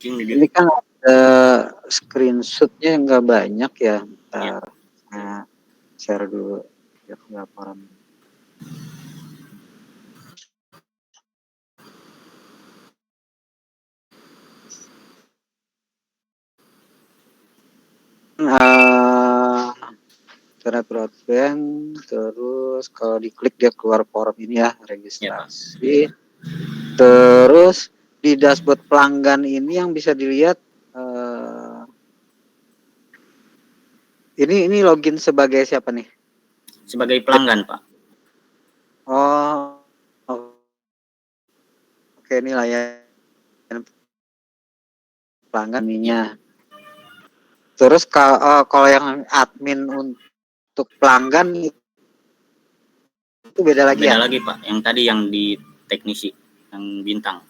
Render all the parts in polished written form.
Ini kan ada screenshotnya nggak banyak ya. Ya. Bentar, saya share dulu ya laporan. Internet broadband, terus kalau diklik dia keluar forum ini ya, registrasi. Terus di dashboard pelanggan ini yang bisa dilihat ini login sebagai siapa nih? Sebagai pelanggan, Pak. Oh, oke, ini layanan pelanggan ininya. Terus kalau yang admin untuk pelanggan itu beda lagi Beda ya? lagi, Pak. Yang tadi yang di teknisi, yang bintang.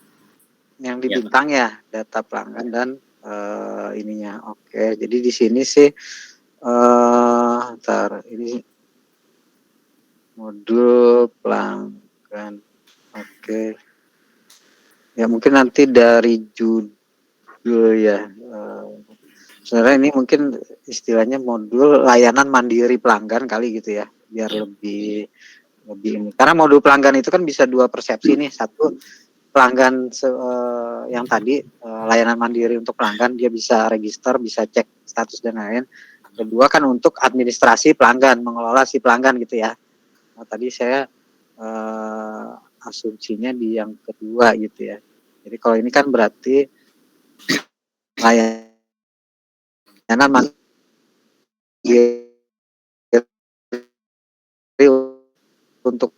Yang di Ya, bintang Pak. ya, data pelanggan dan ininya. Oke, jadi di sini sih ntar ini modul pelanggan. Oke. Ya mungkin nanti dari judul ya. Sebenarnya ini mungkin istilahnya modul layanan mandiri pelanggan kali gitu ya, biar lebih ini. Karena modul pelanggan itu kan bisa dua persepsi nih. Satu, pelanggan yang tadi layanan mandiri untuk pelanggan, dia bisa register, bisa cek status dan lain-lain. Kedua kan untuk administrasi pelanggan, mengelola si pelanggan gitu ya. Nah, tadi saya asumsinya di yang kedua gitu ya. Jadi kalau ini kan berarti layanan mandiri untuk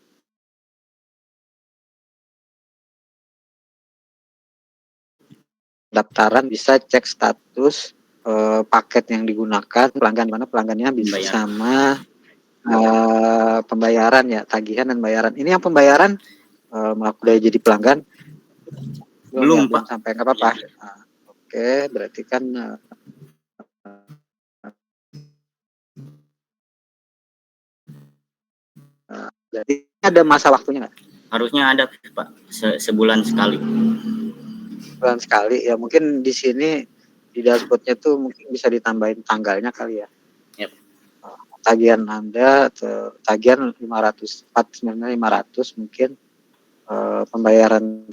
pendaftaran, bisa cek status paket yang digunakan, pelanggan mana pelanggannya, bisa sama pembayaran ya, tagihan dan bayaran. Ini yang pembayaran udah jadi pelanggan Belum, ya, belum Pak. sampai, nggak apa-apa. Ya. Oke, berarti kan jadi ada masa waktunya nggak? Harusnya ada, Pak. Sebulan sekali. Bulan sekali ya, mungkin di sini di dashboardnya tuh mungkin bisa ditambahin tanggalnya kali ya. Yep. Tagihan Anda, tagihan 500, 500 mungkin pembayaran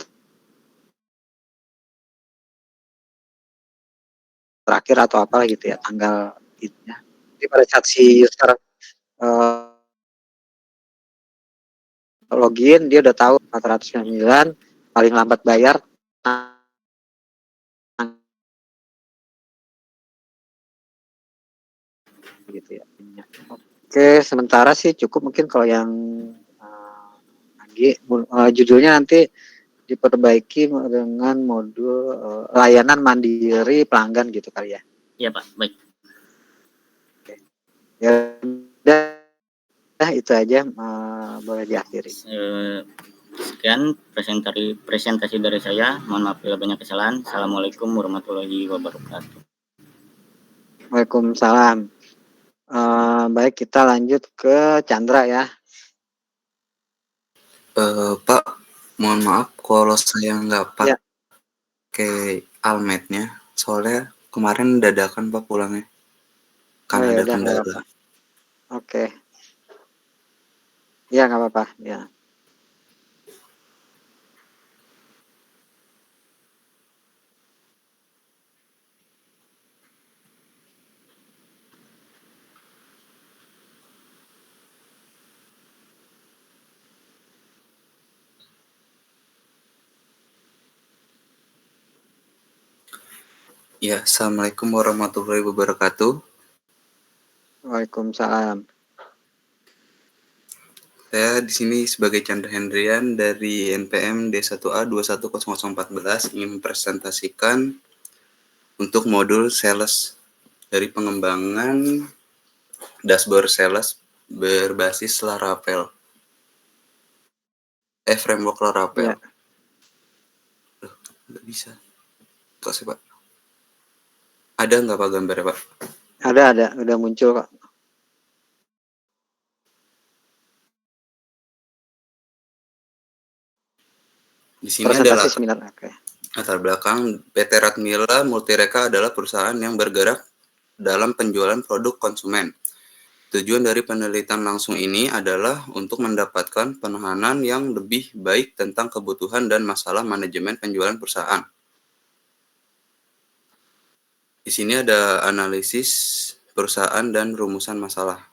terakhir atau apa gitu ya, tanggal itunya. Jadi pada saat si user login, dia udah tahu 499 paling lambat bayar gitu ya. Oke, sementara sih cukup mungkin kalau yang lagi judulnya nanti diperbaiki dengan modul layanan mandiri pelanggan gitu kali ya. Iya, Pak. Baik. Oke. Ya udah itu aja, boleh diakhiri. Sekian presentasi dari saya. Mohon maaf bila banyak kesalahan. Assalamualaikum warahmatullahi wabarakatuh. Waalaikumsalam. Baik, kita lanjut ke Chandra ya. Pak, mohon maaf kalau saya nggak pakai almetnya, soalnya kemarin dadakan Pak pulangnya. Kan ada kendala. Oke. Ya, nggak apa-apa. Ya. Ya, assalamualaikum warahmatullahi wabarakatuh. Waalaikumsalam. Saya di sini sebagai Chandra Hendrian dari NPM D1A 210014 ingin mempresentasikan untuk modul sales dari pengembangan dashboard sales berbasis Laravel. Framework Laravel. Ya. Nggak bisa. Kok sih, Pak? Ada nggak Pak gambarnya, Pak? Ada. Udah muncul kok. Di sini adalah seminar. Okay. Latar belakang PT Ratmila Multireka adalah perusahaan yang bergerak dalam penjualan produk konsumen. Tujuan dari penelitian langsung ini adalah untuk mendapatkan pemahaman yang lebih baik tentang kebutuhan dan masalah manajemen penjualan perusahaan. Di sini ada analisis perusahaan dan rumusan masalah.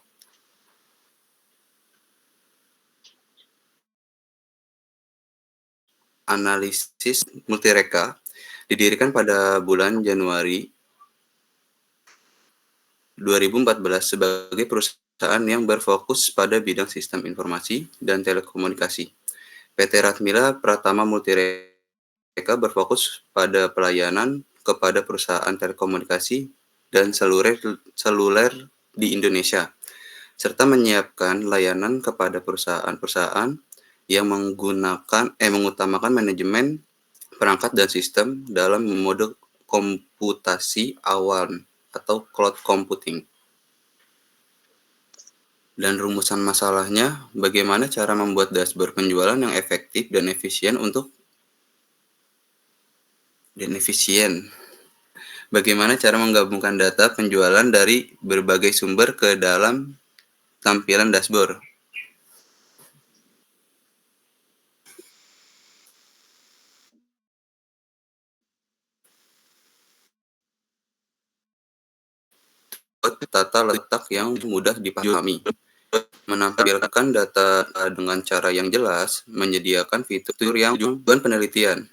Analisis Multireka didirikan pada bulan Januari 2014 sebagai perusahaan yang berfokus pada bidang sistem informasi dan telekomunikasi. PT Ratmila Pratama Multireka berfokus pada pelayanan kepada perusahaan telekomunikasi dan seluler di Indonesia, serta menyiapkan layanan kepada perusahaan-perusahaan yang mengutamakan manajemen perangkat dan sistem dalam mode komputasi awan atau cloud computing. Dan rumusan masalahnya, bagaimana cara membuat dashboard penjualan yang efektif dan efisien Bagaimana cara menggabungkan data penjualan dari berbagai sumber ke dalam tampilan dashboard. Tata letak yang mudah dipahami. Menampilkan data dengan cara yang jelas, menyediakan fitur yang tujuan penelitian.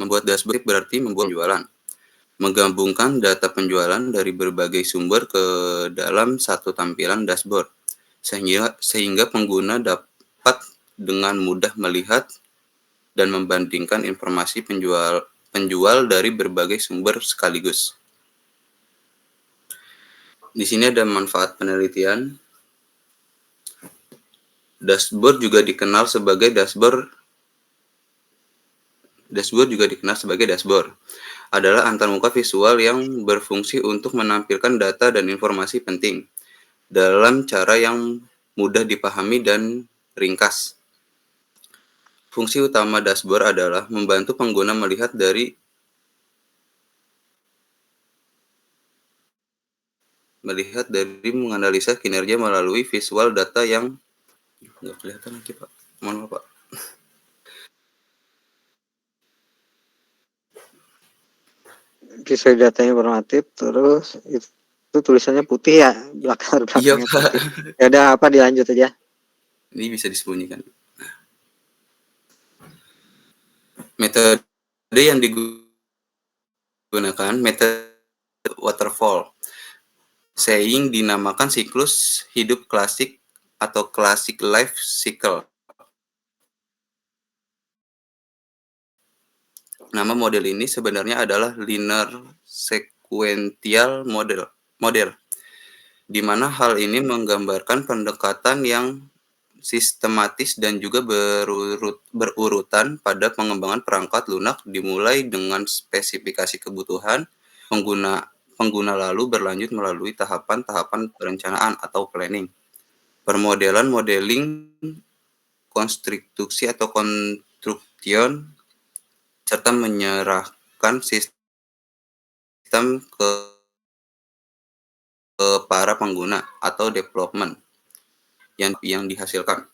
Membuat dashboard berarti membuat penjualan. Menggabungkan data penjualan dari berbagai sumber ke dalam satu tampilan dashboard, sehingga pengguna dapat dengan mudah melihat dan membandingkan informasi penjual dari berbagai sumber sekaligus. Di sini ada manfaat penelitian. Dashboard juga dikenal sebagai dashboard adalah antarmuka visual yang berfungsi untuk menampilkan data dan informasi penting dalam cara yang mudah dipahami dan ringkas. Fungsi utama dashboard adalah membantu pengguna melihat dari menganalisa kinerja melalui visual data yang nggak kelihatan lagi, Pak. Mohon maaf, Pak. Visual data informatif, terus itu tulisannya putih ya, belakangnya Iya, Pak. putih. Ya udah, apa dilanjut aja. Ini bisa disembunyikan. Metode yang digunakan metode waterfall. Saying dinamakan siklus hidup klasik atau classic life cycle. Nama model ini sebenarnya adalah linear sequential model, di mana hal ini menggambarkan pendekatan yang sistematis dan juga berurutan pada pengembangan perangkat lunak, dimulai dengan spesifikasi kebutuhan pengguna lalu berlanjut melalui tahapan-tahapan perencanaan atau planning, permodelan, modeling, konstruksi atau construction, serta menyerahkan sistem ke para pengguna atau development yang dihasilkan.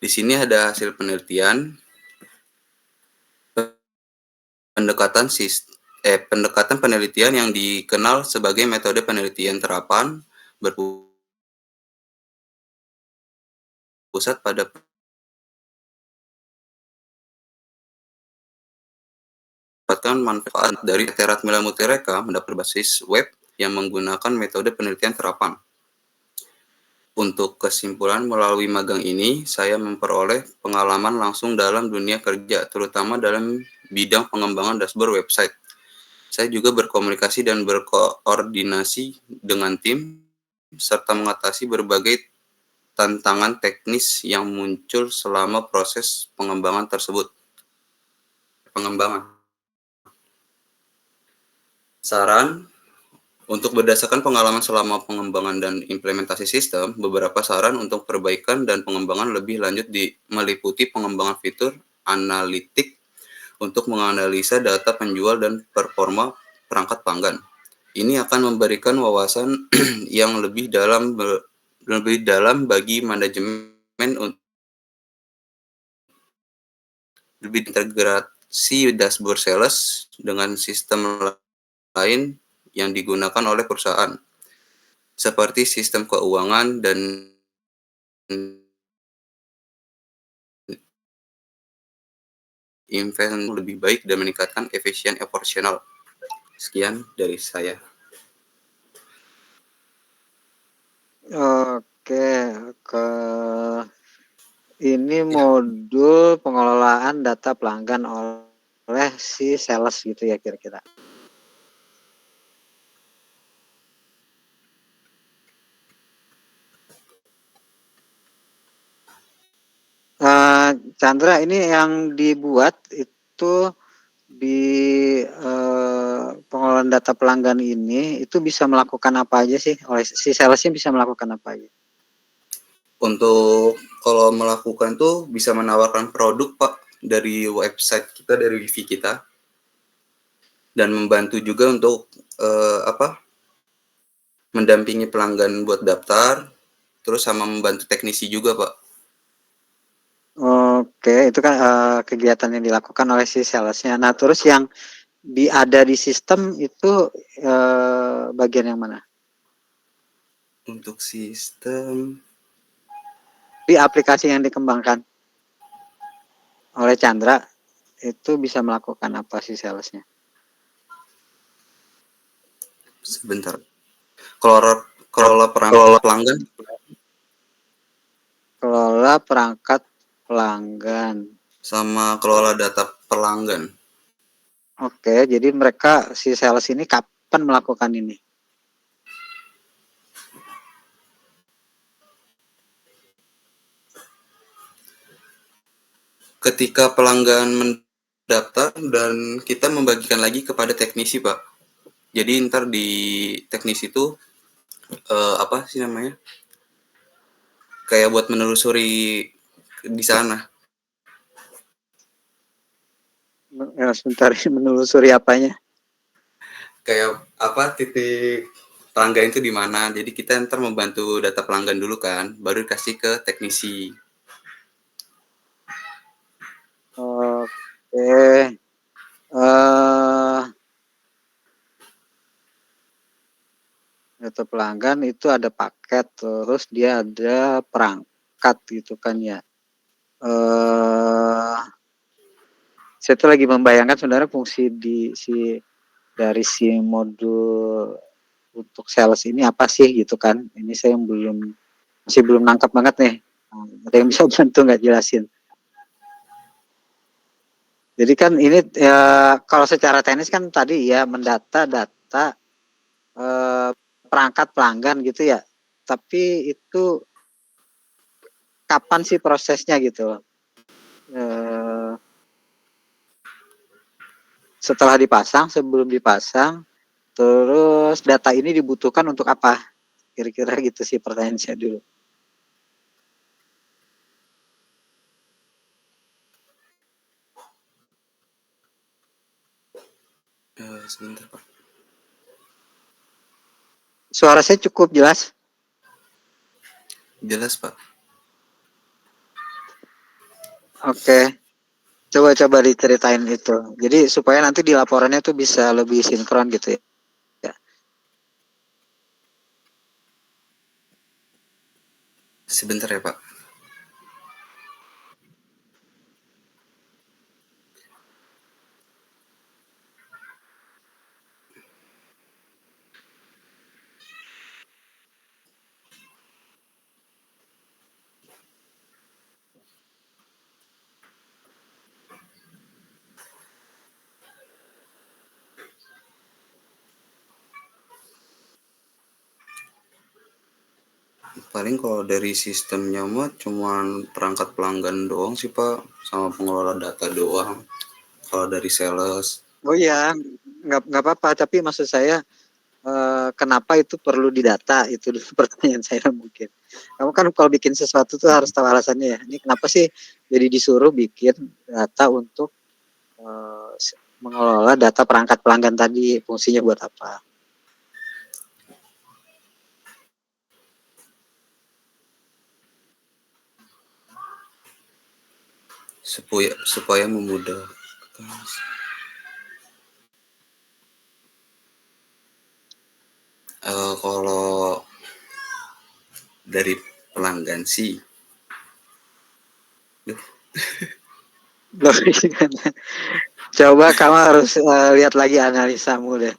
Di sini ada hasil penelitian pendekatan penelitian yang dikenal sebagai metode penelitian terapan berpusat pada mendapatkan manfaat dari PT Ratmila Multireka mendapat berbasis web yang menggunakan metode penelitian terapan. Untuk kesimpulan, melalui magang ini, saya memperoleh pengalaman langsung dalam dunia kerja, terutama dalam bidang pengembangan dashboard website. Saya juga berkomunikasi dan berkoordinasi dengan tim, serta mengatasi berbagai tantangan teknis yang muncul selama proses pengembangan tersebut. Saran, untuk berdasarkan pengalaman selama pengembangan dan implementasi sistem, beberapa saran untuk perbaikan dan pengembangan lebih lanjut meliputi pengembangan fitur analitik untuk menganalisa data penjual dan performa perangkat pelanggan. Ini akan memberikan wawasan yang lebih dalam bagi manajemen lebih integrasi dashboard sales dengan sistem lain yang digunakan oleh perusahaan, seperti sistem keuangan dan investasi lebih baik dan meningkatkan efisien operasional. Sekian dari saya. Oke, ini modul pengelolaan data pelanggan oleh si sales gitu ya kira-kira. Chandra, ini yang dibuat itu di pengelolaan data pelanggan ini itu bisa melakukan apa aja sih? Oleh si salesnya bisa melakukan apa aja? Untuk kalau melakukan tuh bisa menawarkan produk Pak dari website kita, dari website kita, dan membantu juga untuk mendampingi pelanggan buat daftar, terus sama membantu teknisi juga Pak. Oke, itu kan kegiatan yang dilakukan oleh si salesnya. Nah, terus yang ada di sistem itu bagian yang mana? Untuk sistem Di aplikasi yang dikembangkan oleh Chandra itu bisa melakukan apa sih salesnya? sebentar. Kelola perangkat pelanggan. Kelola perangkat pelanggan. Sama kelola data pelanggan. Oke, jadi mereka si sales ini kapan melakukan ini? Ketika pelanggan mendaftar dan kita membagikan lagi kepada teknisi Pak. Jadi ntar di teknisi itu apa sih namanya? Kayak buat menelusuri di sana. Sebentar, menelusuri apanya? Kayak apa titik pelanggan itu di mana. Jadi kita ntar membantu data pelanggan dulu kan, baru dikasih ke teknisi. Oke. Data pelanggan itu ada paket, terus dia ada perangkat gitu kan ya. Saya tuh lagi membayangkan sebenarnya fungsi dari si modul untuk sales ini apa sih gitu kan. Ini saya yang masih belum nangkap banget nih. Ada yang bisa bantu nggak jelasin? Jadi kan ini kalau secara teknis kan tadi ya mendata data perangkat pelanggan gitu ya. Tapi itu kapan sih prosesnya gitu? Setelah dipasang, sebelum dipasang, terus data ini dibutuhkan untuk apa? Kira-kira gitu sih pertanyaan saya dulu. Sebentar Pak. Suara saya cukup jelas? Jelas Pak. Oke. Coba diceritain itu. Jadi supaya nanti di laporannya tuh bisa lebih sinkron gitu ya. Sebentar ya Pak. Paling kalau dari sistemnya mah cuman perangkat pelanggan doang sih Pak, sama pengelola data doang. Kalau dari sales. Oh iya, nggak apa-apa. Tapi maksud saya kenapa itu perlu didata? Itu dulu pertanyaan saya mungkin. Kamu kan kalau bikin sesuatu tuh harus tahu alasannya ya. Ini kenapa sih jadi disuruh bikin data untuk mengelola data perangkat pelanggan tadi, fungsinya buat apa? Supaya memudahkan. Kalau dari pelanggan sih, Coba kamu harus lihat lagi analisamu deh.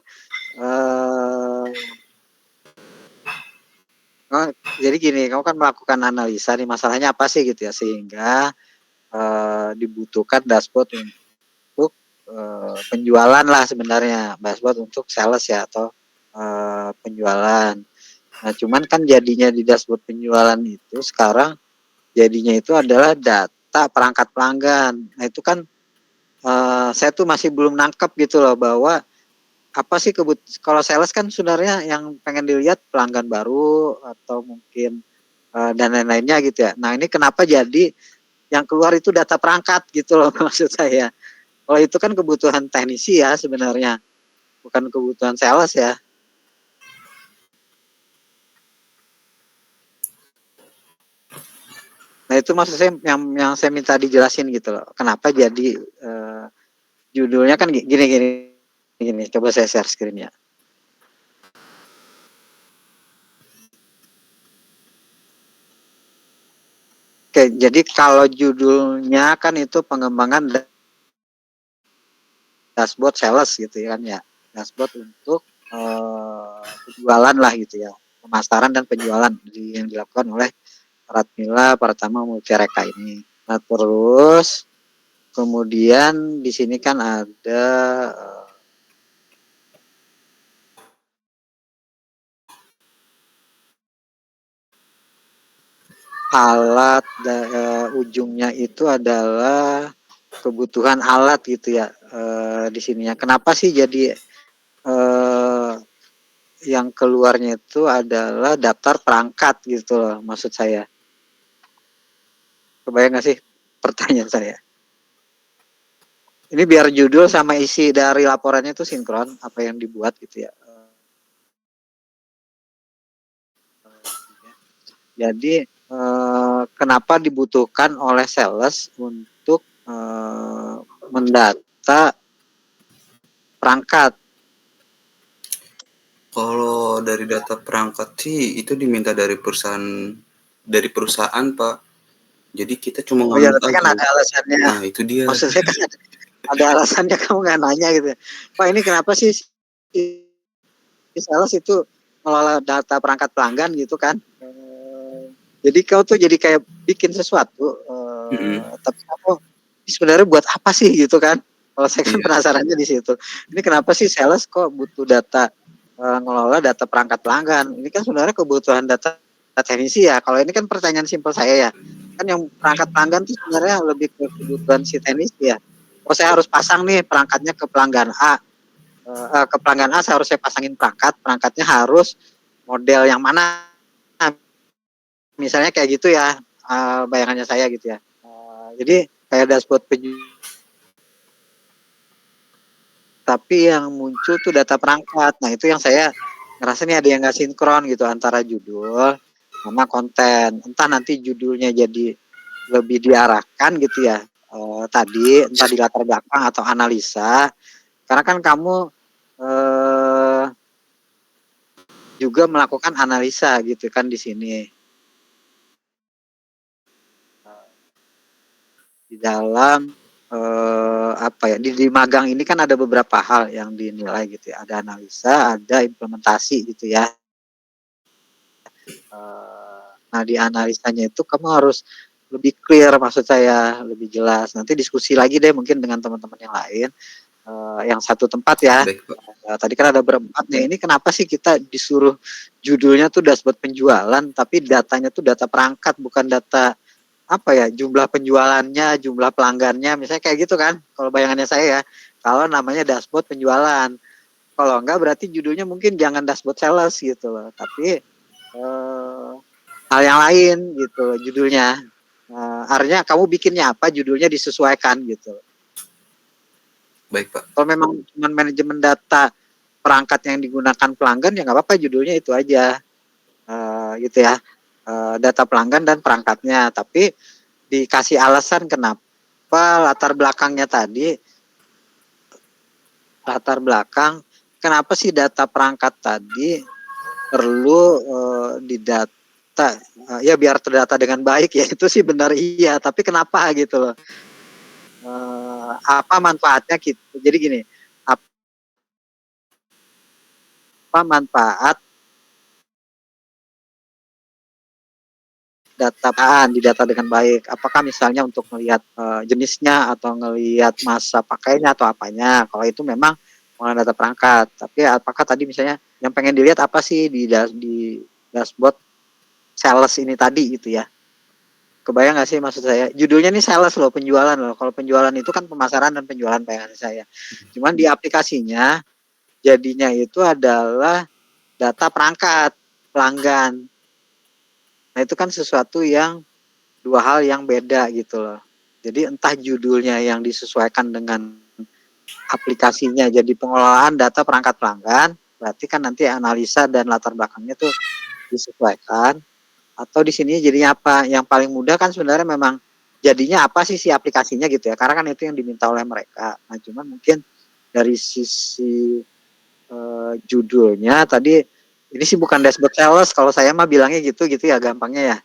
Jadi gini, kamu kan melakukan analisa nih masalahnya apa sih gitu ya, sehingga dibutuhkan dashboard untuk penjualan lah sebenarnya, dashboard untuk sales ya atau penjualan. Nah, cuman kan jadinya di dashboard penjualan itu sekarang jadinya itu adalah data perangkat pelanggan. Nah, itu kan saya tuh masih belum nangkep gitu loh bahwa apa sih kalau sales kan sebenarnya yang pengen dilihat pelanggan baru atau mungkin dan lain-lainnya gitu ya. Nah, ini kenapa jadi yang keluar itu data perangkat gitu loh maksud saya. Kalau itu kan kebutuhan teknisi ya sebenarnya, bukan kebutuhan sales ya. Nah, itu maksud saya yang saya minta dijelasin gitu loh. Kenapa jadi judulnya kan gini. Coba saya share screen ya. Oke, jadi kalau judulnya kan itu pengembangan dashboard sales gitu kan ya. Dashboard untuk penjualan lah gitu ya. Pemasaran dan penjualan yang dilakukan oleh Pratmila Pratama Multireka ini. Nah, terus kemudian di sini kan ada alat ujungnya itu adalah kebutuhan alat gitu ya di sininya. Kenapa sih jadi yang keluarnya itu adalah daftar perangkat gitu loh maksud saya. Kebayang nggak sih pertanyaan saya? Ini biar judul sama isi dari laporannya itu sinkron apa yang dibuat gitu ya. Jadi kenapa dibutuhkan oleh sales untuk mendata perangkat? Kalau dari data perangkat sih itu diminta dari perusahaan Pak. Jadi kita cuma Oh ya, nganut tapi kan aja. ada alasannya. Nah itu dia. Maksudnya kan ada alasannya kamu nggak nanya gitu. Pak ini kenapa sih sales itu mengelola data perangkat pelanggan gitu kan? Jadi kau tuh jadi kayak bikin sesuatu, tapi kamu sebenarnya buat apa sih gitu kan? Kalau saya kan Iya. penasarannya di situ. Ini kenapa sih sales kok butuh data ngelola data perangkat pelanggan? Ini kan sebenarnya kebutuhan data teknisi ya. Kalau ini kan pertanyaan simpel saya ya. Kan yang perangkat pelanggan itu sebenarnya lebih ke kebutuhan si teknisi ya. Oh saya harus pasang nih perangkatnya ke pelanggan A. Ke pelanggan A saya harus pasangin perangkatnya harus model yang mana? Misalnya kayak gitu ya, bayangannya saya gitu ya. Jadi kayak dashboard tapi yang muncul tuh data perangkat. Nah itu yang saya ngerasa nih ada yang nggak sinkron gitu antara judul sama konten. Entah nanti judulnya jadi lebih diarahkan gitu ya tadi, entah di latar belakang atau analisa. Karena kan kamu juga melakukan analisa gitu kan di sini. Di dalam apa ya di magang ini kan ada beberapa hal yang dinilai gitu ya, ada analisa, ada implementasi gitu ya. Nah di analisanya itu kamu harus lebih clear maksud saya, lebih jelas. Nanti diskusi lagi deh mungkin dengan teman-teman yang lain, yang satu tempat ya. Baik Pak. Tadi kan ada berempat nih. Ini kenapa sih kita disuruh judulnya tuh dashboard penjualan, tapi datanya tuh data perangkat bukan data apa ya jumlah penjualannya, jumlah pelanggannya, misalnya kayak gitu kan? Kalau bayangannya saya ya, kalau namanya dashboard penjualan, kalau enggak berarti judulnya mungkin jangan dashboard sales gitu loh, tapi hal yang lain gitu loh, judulnya. Artinya kamu bikinnya apa, judulnya disesuaikan gitu. Baik, Pak. Kalau memang cuma manajemen data perangkat yang digunakan pelanggan ya nggak apa-apa, judulnya itu aja, gitu ya, data pelanggan dan perangkatnya. Tapi dikasih alasan kenapa latar belakangnya tadi, latar belakang kenapa sih data perangkat tadi perlu didata, ya biar terdata dengan baik ya, itu sih benar iya, tapi kenapa gitu loh. Apa manfaatnya gitu. Jadi gini, apa manfaat didata dengan baik? Apakah misalnya untuk melihat jenisnya atau ngelihat masa pakainya atau apanya? Kalau itu memang pengolahan data perangkat. Tapi apakah tadi misalnya yang pengen dilihat apa sih di dashboard sales ini tadi gitu ya? Kebayang nggak sih maksud saya? Judulnya nih sales loh, penjualan loh. Kalau penjualan itu kan pemasaran dan penjualan bayangan saya. Cuman di aplikasinya jadinya itu adalah data perangkat pelanggan. Nah itu kan sesuatu yang dua hal yang beda gitu loh. Jadi entah judulnya yang disesuaikan dengan aplikasinya jadi pengelolaan data perangkat pelanggan, berarti kan nanti analisa dan latar belakangnya tuh disesuaikan. Atau di sini jadinya apa? Yang paling mudah kan sebenarnya memang jadinya apa sih si aplikasinya gitu ya. Karena kan itu yang diminta oleh mereka. Nah, cuman mungkin dari sisi judulnya tadi ini sih bukan dashboard sales, kalau saya mah bilangnya gitu ya gampangnya ya.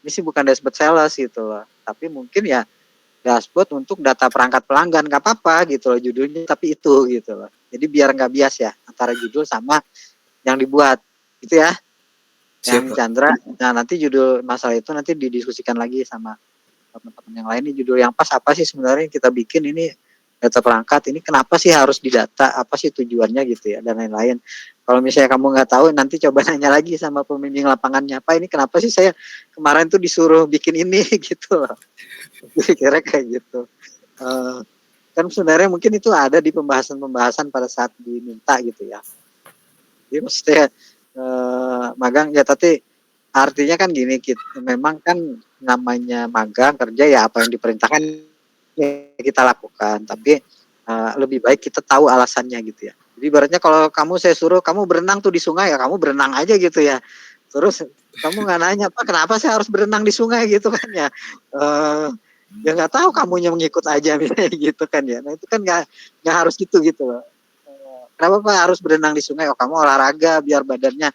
Ini sih bukan dashboard sales gitu loh. Tapi mungkin ya dashboard untuk data perangkat pelanggan, nggak apa-apa gitu loh judulnya, tapi itu gitu loh. Jadi biar nggak bias ya antara judul sama yang dibuat gitu ya. Yang Siap, Pak. Chandra, nah nanti judul masalah itu nanti didiskusikan lagi sama teman-teman yang lain. Ini judul yang pas apa sih sebenarnya yang kita bikin ini data perangkat ini kenapa sih harus didata, apa sih tujuannya gitu ya dan lain-lain. Kalau misalnya kamu nggak tahu nanti coba nanya lagi sama pembimbing lapangannya, Pak ini kenapa sih saya kemarin tuh disuruh bikin ini gitu loh. Kira kayak gitu. Kan sebenarnya mungkin itu ada di pembahasan-pembahasan pada saat diminta gitu ya. Jadi maksudnya magang ya, tapi artinya kan gini, memang kan namanya magang kerja ya apa yang diperintahkan ya kita lakukan, tapi lebih baik kita tahu alasannya gitu ya. Jadi ibaratnya kalau saya suruh kamu berenang tuh di sungai ya kamu berenang aja gitu ya. Terus kamu nggak nanya Pak kenapa saya harus berenang di sungai gitu kan ya. Ya nggak tahu kamunya mengikut aja misalnya gitu kan ya. Nah itu kan nggak harus gitu loh. Kenapa Pak harus berenang di sungai? Oh kamu olahraga biar badannya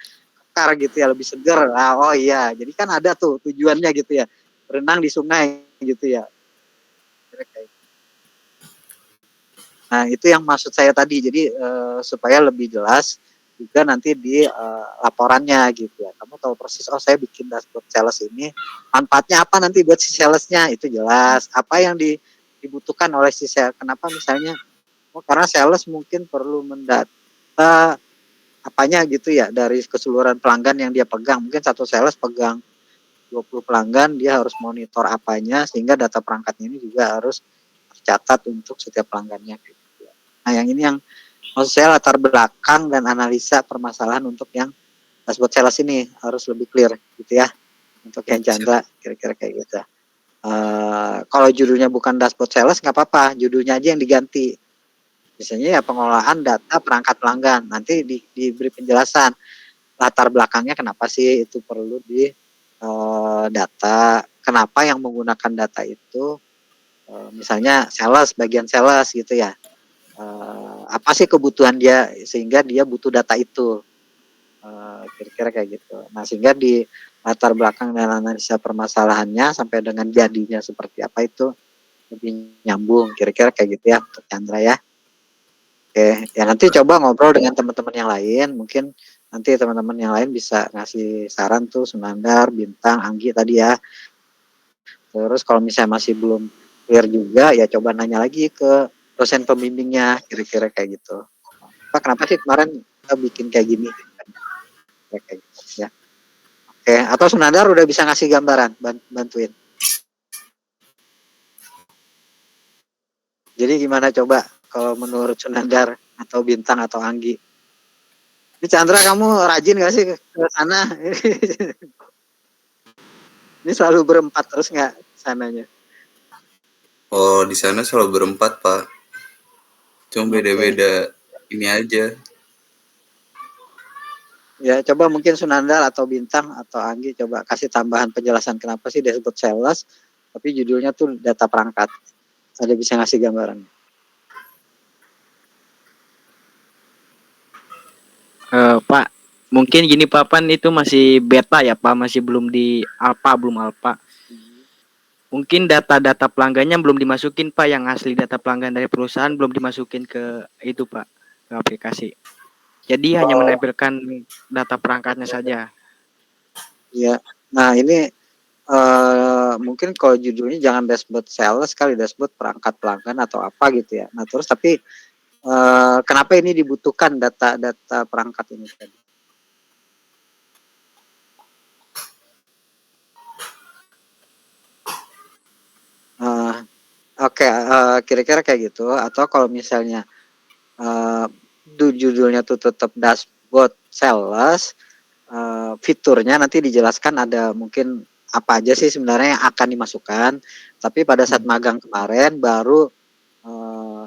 kekar gitu ya, lebih segar. Nah, oh iya, jadi kan ada tuh tujuannya gitu ya, berenang di sungai gitu ya. Nah itu yang maksud saya tadi. Jadi supaya lebih jelas juga nanti di laporannya gitu ya. Kamu tahu persis, oh saya bikin dashboard sales ini, manfaatnya apa nanti buat si salesnya itu jelas. Apa yang dibutuhkan oleh si sales? Kenapa misalnya? Oh karena sales mungkin perlu mendata apanya gitu ya dari keseluruhan pelanggan yang dia pegang. Mungkin satu sales pegang 20 pelanggan, dia harus monitor apanya sehingga data perangkatnya ini juga harus tercatat untuk setiap pelanggannya. Nah yang ini yang maksud saya latar belakang dan analisa permasalahan untuk yang dashboard sales ini harus lebih clear gitu ya. Untuk yang Chandra kira-kira kayak gitu. Kalau judulnya bukan dashboard sales nggak apa-apa, judulnya aja yang diganti. Misalnya ya pengelolaan data perangkat pelanggan. Nanti diberi penjelasan latar belakangnya kenapa sih itu perlu di data, kenapa yang menggunakan data itu misalnya sales, bagian sales gitu ya. Apa sih kebutuhan dia sehingga dia butuh data itu. Kira-kira kayak gitu. Nah, sehingga di latar belakang dan analisa permasalahannya sampai dengan jadinya seperti apa itu lebih nyambung. Kira-kira kayak gitu ya untuk Chandra ya. Oke, ya nanti coba ngobrol dengan teman-teman yang lain. Mungkin nanti teman-teman yang lain bisa ngasih saran tuh, Sunandar, Bintang, Anggi tadi ya. Terus kalau misalnya masih belum clear juga, ya coba nanya lagi ke dosen pembimbingnya, kira-kira kayak gitu. Pak, kenapa sih kemarin kita bikin kayak gini? Kayak gitu, ya. Oke, atau Sunandar udah bisa ngasih gambaran, bantuin. Jadi gimana coba kalau menurut Sunandar atau Bintang atau Anggi? Ini Chandra kamu rajin gak sih ke sana? Ini selalu berempat terus nggak sananya? Oh, di sana selalu berempat, Pak. Cuma Oke. beda-beda ini aja. Ya, coba mungkin Sunandar atau Bintang atau Anggi coba kasih tambahan penjelasan kenapa sih disebut sales, tapi judulnya tuh data perangkat. Ada bisa ngasih gambaran? Pak, mungkin gini Pak, Pan itu masih beta ya Pak, masih belum di alpha, belum alpha. Mungkin data-data pelanggannya belum dimasukin Pak, yang asli data pelanggan dari perusahaan belum dimasukin ke itu Pak, ke aplikasi. Jadi hanya menampilkan data perangkatnya saja. Ya, nah ini mungkin kalau judulnya jangan dashboard sales kali, dashboard perangkat pelanggan atau apa gitu ya. Nah terus tapi kenapa ini dibutuhkan data perangkat ini tadi? Oke, kira-kira kayak gitu. Atau kalau misalnya judulnya tuh tetap dashboard sales, fiturnya nanti dijelaskan ada mungkin apa aja sih sebenarnya yang akan dimasukkan. Tapi pada saat magang kemarin baru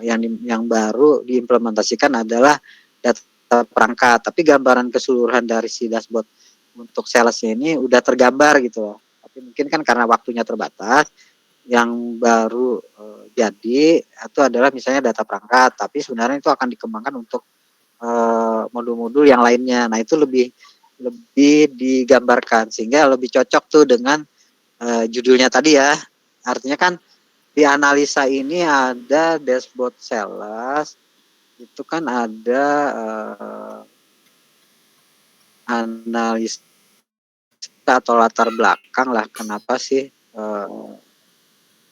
yang baru diimplementasikan adalah data perangkat. Tapi gambaran keseluruhan dari si dashboard untuk salesnya ini udah tergambar gitu loh. Tapi mungkin kan karena waktunya terbatas, yang baru jadi itu adalah misalnya data perangkat, tapi sebenarnya itu akan dikembangkan untuk modul-modul yang lainnya. Nah itu lebih digambarkan sehingga lebih cocok tuh dengan judulnya tadi ya. Artinya kan di analisa ini ada dashboard sales, itu kan ada analisa atau latar belakang lah kenapa sih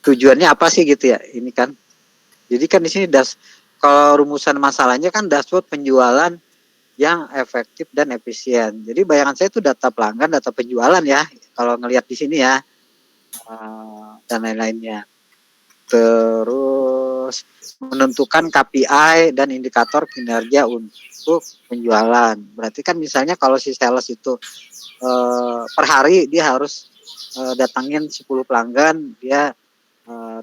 tujuannya apa sih gitu ya ini kan. Jadi kan di sini kalau rumusan masalahnya kan dashboard penjualan yang efektif dan efisien. Jadi bayangan saya itu data pelanggan, data penjualan ya kalau ngelihat di sini ya dan lain-lainnya. Terus menentukan KPI dan indikator kinerja untuk penjualan. Berarti kan misalnya kalau si sales itu per hari dia harus datangin 10 pelanggan, dia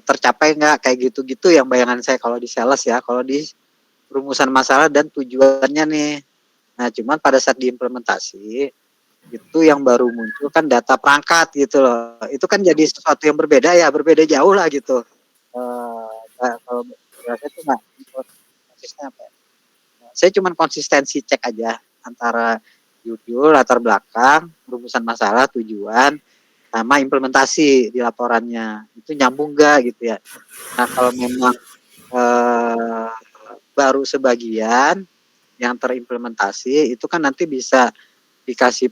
tercapai nggak kayak gitu-gitu yang bayangan saya kalau di sales ya, kalau di rumusan masalah dan tujuannya nih. Nah cuman pada saat diimplementasi itu yang baru muncul kan data perangkat gitu loh, itu kan jadi sesuatu yang berbeda ya, berbeda jauh lah gitu. Kalau saya tuh nggak konsisten apa ya? Saya cuman konsistensi cek aja antara judul, latar belakang, rumusan masalah, tujuan, sama implementasi di laporannya itu nyambung gak gitu ya. Nah kalau memang baru sebagian yang terimplementasi itu kan nanti bisa dikasih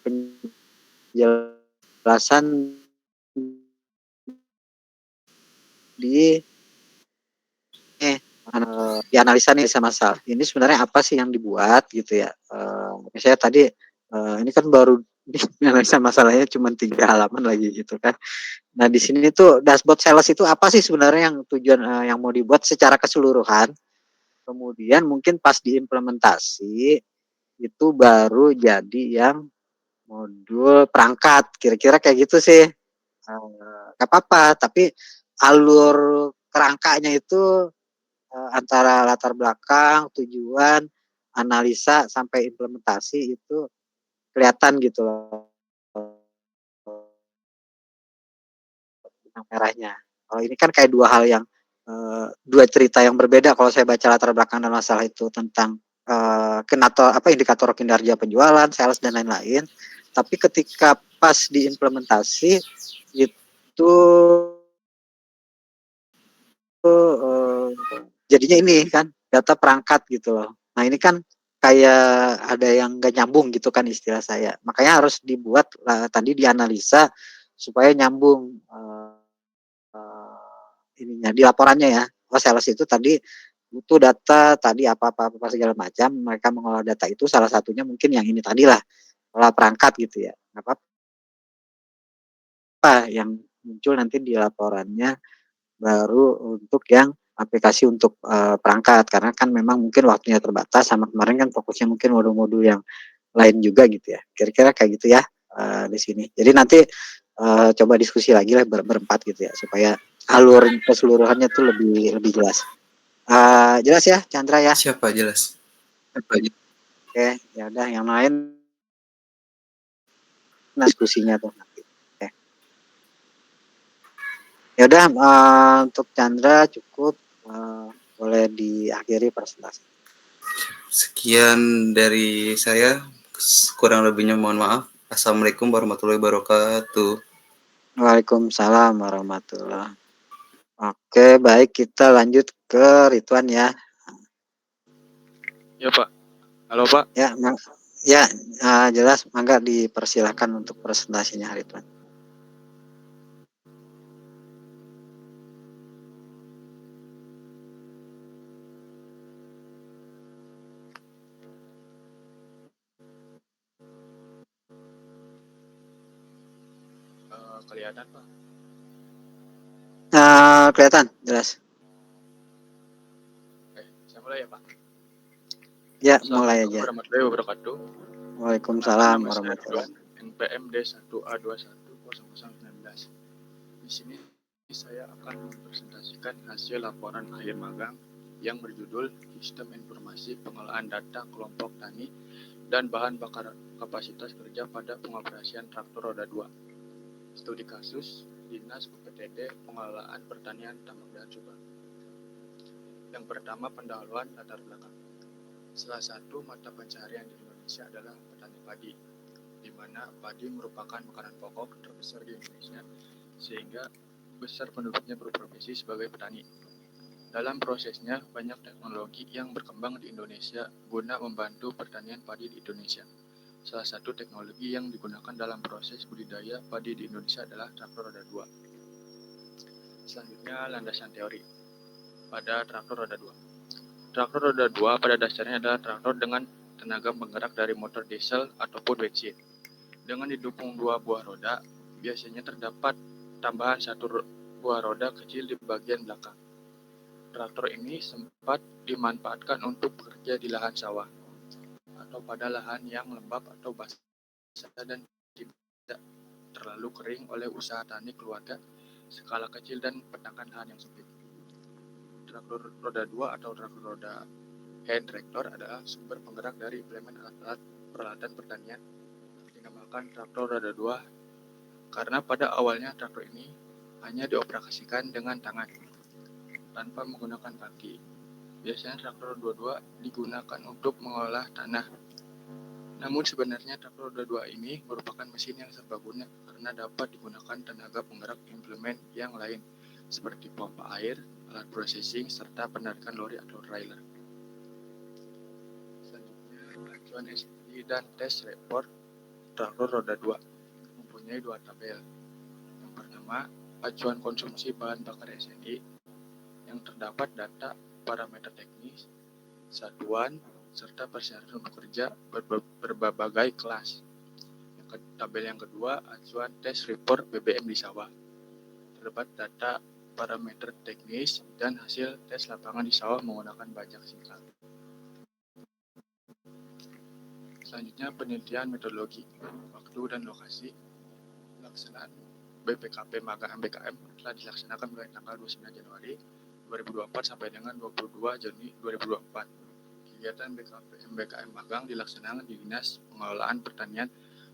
penjelasan di analisa nih sama masalah. Ini sebenarnya apa sih yang dibuat gitu ya. Misalnya tadi ini kan baru analisa masalahnya cuma 3 halaman lagi gitu kan. Nah di sini tuh dashboard sales itu apa sih sebenarnya yang tujuan yang mau dibuat secara keseluruhan. Kemudian mungkin pas diimplementasi itu baru jadi yang modul perangkat. Kira-kira kayak gitu sih. Gak apa-apa, tapi alur kerangkanya itu antara latar belakang, tujuan, analisa sampai implementasi itu kelihatan gitu loh benang merahnya. Kalau ini kan kayak dua hal yang dua cerita yang berbeda kalau saya baca latar belakang dan masalah itu tentang indikator kinerja penjualan, sales dan lain-lain. Tapi ketika pas diimplementasi itu jadinya ini kan data perangkat gitu loh. Nah ini kan kayak ada yang gak nyambung gitu kan istilah saya. Makanya harus dibuat tadi dianalisa supaya nyambung ininya di laporannya ya. Oh sales itu tadi butuh data tadi apa segala macam. Mereka mengolah data itu salah satunya mungkin yang ini tadi lah olah perangkat gitu ya. Nggak apa-apa yang muncul nanti di laporannya baru untuk yang aplikasi untuk perangkat karena kan memang mungkin waktunya terbatas sama kemarin kan fokusnya mungkin modul-modul yang lain juga gitu ya. Kira-kira kayak gitu ya di sini. Jadi nanti coba diskusi lagi lah berempat gitu ya supaya alur keseluruhannya tuh lebih jelas. jelas ya Chandra ya. Siapa jelas? Oke, ya udah yang lain diskusinya tuh nanti. Oke. Ya udah untuk Chandra cukup, boleh diakhiri presentasi. Sekian dari saya. Kurang lebihnya mohon maaf. Assalamualaikum warahmatullahi wabarakatuh. Waalaikumsalam warahmatullahi. Oke, baik kita lanjut ke Ridwan ya. Ya Pak. Halo Pak. Ya, ya jelas, mangga dipersilakan untuk presentasinya Ridwan. Kelihatan Pak. Kelihatan jelas. Oke, saya mulai ya Pak. Ya, mulai Assalamualaikum aja. warahmatullahi wabarakatuh. Waalaikumsalam Nama saya warahmatullahi. Ridwan, NPM D1A210019. Di sini saya akan mempresentasikan hasil laporan akhir magang yang berjudul Sistem Informasi Pengolahan Data Kelompok Tani dan Bahan Bakar Kapasitas Kerja pada Pengoperasian Traktor Roda 2. Studi kasus Dinas UPTD Pengelolaan Pertanian Tambak dan Subang. Yang pertama, pendahuluan latar belakang. Salah satu mata pencaharian di Indonesia adalah petani padi, di mana padi merupakan makanan pokok terbesar di Indonesia, sehingga besar penduduknya berprofesi sebagai petani. Dalam prosesnya, banyak teknologi yang berkembang di Indonesia guna membantu pertanian padi di Indonesia. Salah satu teknologi yang digunakan dalam proses budidaya padi di Indonesia adalah traktor roda 2. Selanjutnya, landasan teori pada traktor roda 2. Traktor roda 2 pada dasarnya adalah traktor dengan tenaga penggerak dari motor diesel ataupun bensin. Dengan didukung 2 buah roda, biasanya terdapat tambahan 1 buah roda kecil di bagian belakang. Traktor ini sempat dimanfaatkan untuk bekerja di lahan sawah atau pada lahan yang lembab atau basah dan tidak terlalu kering oleh usaha tani keluarga skala kecil dan penakan lahan yang sempit. Traktor roda 2 atau traktor roda hand tractor adalah sumber penggerak dari implemen alat-alat peralatan pertanian. Dinamakan traktor roda 2 karena pada awalnya traktor ini hanya dioperasikan dengan tangan tanpa menggunakan kaki. Biasanya traktor roda 2 digunakan untuk mengolah tanah. Namun sebenarnya traktor roda 2 ini merupakan mesin yang serbaguna karena dapat digunakan tenaga penggerak implemen yang lain seperti pompa air, alat processing, serta penarikan lori atau trailer. Selanjutnya, acuan SNI dan tes report traktor roda 2 mempunyai 2 tabel. Yang pertama, acuan konsumsi bahan bakar SNI yang terdapat data parameter teknis, satuan, serta persyaratan untuk kerja berbagai kelas. Tabel yang kedua, acuan tes report BBM di sawah. Terdapat data parameter teknis dan hasil tes lapangan di sawah menggunakan bajak singkat. Selanjutnya, penelitian metodologi, waktu dan lokasi. Pelaksanaan BPKP magang MBKM telah dilaksanakan mulai tanggal 29 Januari 2024 sampai dengan 22 Juni 2024. Kegiatan MBKM magang dilaksanakan di Dinas Pengelolaan Pertanian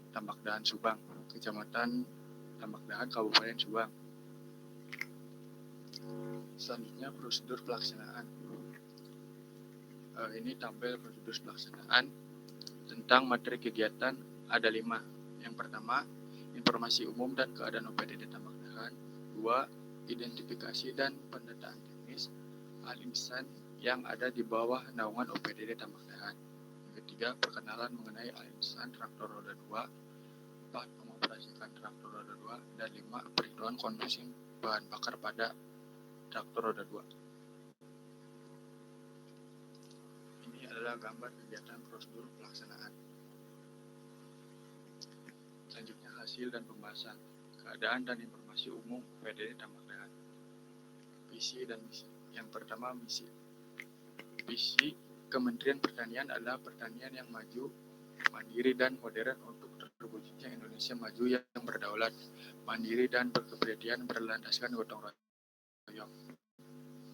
Tambak Dahan Subang, Kecamatan Tambak Dahan, Kabupaten Subang. Selanjutnya, prosedur pelaksanaan. Ini tabel prosedur pelaksanaan tentang materi kegiatan ada 5. Yang pertama, informasi umum dan keadaan OPDD Tambak Dahan. 2. Identifikasi dan pendataan teknis al-insan yang ada di bawah naungan OPDD Tambak Dahan. Yang ketiga, perkenalan mengenai al-insan traktor roda 2. 4. Mengoperasikan traktor roda 2. Dan 5. Perhitungan konsumsi bahan bakar pada traktor roda 2. Ini adalah gambar kegiatan prosedur pelaksanaan. Selanjutnya, hasil dan pembahasan keadaan dan informasi umum OPDD Tambak Dahan. Visi dan misi. Yang pertama, misi. Visi Kementerian Pertanian adalah pertanian yang maju, mandiri dan modern untuk terwujudnya Indonesia maju yang berdaulat, mandiri dan berkepribadian berlandaskan gotong royong.